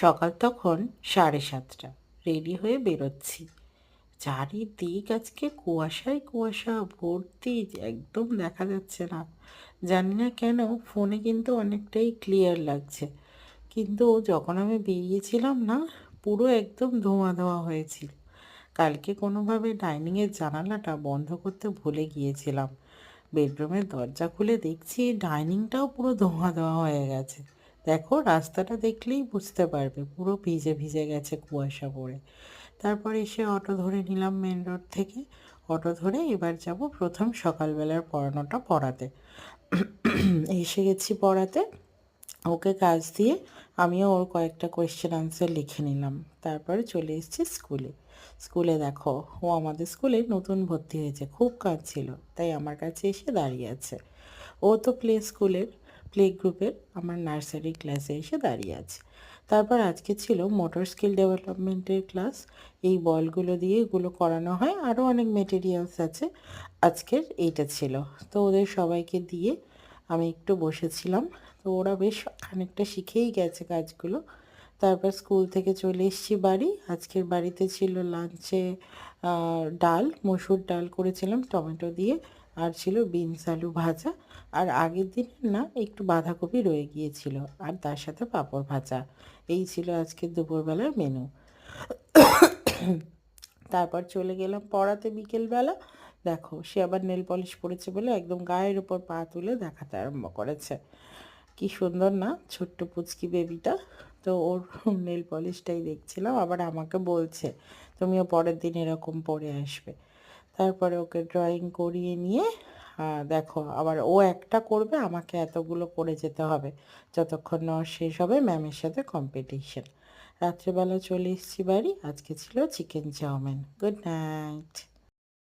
সকাল তখন 7:30। রেডি হয়ে বেরোচ্ছি। চারিদিক আজকে কুয়াশায় কুয়াশা ভর্তি, একদম দেখা যাচ্ছে না। জানি না কেন ফোনে কিন্তু অনেকটাই ক্লিয়ার লাগছে, কিন্তু যখন আমি বেরিয়েছিলাম না, পুরো একদম ধোঁয়া ধোঁয়া হয়েছিল। কালকে কোনোভাবে ডাইনিংয়ের জানালাটা বন্ধ করতে ভুলে গিয়েছিলাম। বেডরুমের দরজা খুলে দেখছি ডাইনিংটাও পুরো ধোঁয়া ধোঁয়া হয়ে গেছে। দেখো, রাস্তাটা দেখলেই বুঝতে পারবে পুরো ভিজে ভিজে গেছে কুয়াশা পড়ে। তারপর এসে অটো ধরে নিলাম মেন রোড থেকে। অটো ধরে এবার যাব প্রথম সকালবেলার পড়ানোটা পড়াতে। এসে গেছি পড়াতে। ওকে কাজ দিয়ে আমিও ওর কয়েকটা কোয়েশ্চেন আনসার লিখে নিলাম। তারপরে চলে এসেছি স্কুলে। স্কুলে দেখো, ও আমাদের স্কুলে নতুন ভর্তি হয়েছে, খুব কাঁদছিল, তাই আমার কাছে এসে দাঁড়িয়ে আছে। ও তো প্লে গ্রুপের, আমার নার্সারি ক্লাসে এসে দাঁড়িয়ে আছে। তারপর আজকে ছিল মোটর স্কিল ডেভেলপমেন্টের ক্লাস। এই বলগুলো দিয়ে এগুলো করানো হয়, আরও অনেক মেটেরিয়ালস আছে। আজকের এইটা ছিল। তো ওদের সবাইকে দিয়ে আমি একটু বসেছিলাম। তো ওরা বেশ খানিকটা শিখেই গেছে কাজগুলো। তারপর স্কুল থেকে চলে এসেছি বাড়ি। আজকের বাড়িতে ছিল লাঞ্চে ডাল, মসুর ডাল করেছিলাম টমেটো দিয়ে, আর ছিল বিনস আলু ভাজা। আর আগের দিনের না একটু বাঁধাকপি রয়ে গিয়েছিল, আর তার সাথে পাঁপড় ভাজা। এই ছিল আজকের দুপুরবেলার মেনু। তারপর চলে গেলাম পড়াতে বিকেলবেলা। দেখো, সে আবার নেল পলিশ পরেছে বলে একদম গায়ের উপর পা তুলে দেখাতে আরম্ভ করেছে। কি সুন্দর না ছোট্ট পুচকি বেবিটা। তো ওর নেল পলিশটাই দেখছিলাম, আবার আমাকে বলছে তুমিও পরের দিন এরকম পরে আসবে। তারপরে ওকে ড্রয়িং করিয়ে নিয়ে দেখো, আবার ও একটা করবে, আমাকে এতগুলো করে যেতে হবে যতক্ষণ না ওর শেষ হবে ম্যামের সাথে কম্পিটিশন। রাত্রেবেলা চলে এসেছি বাড়ি। আজকে ছিল চিকেন চাউমিন। Good night.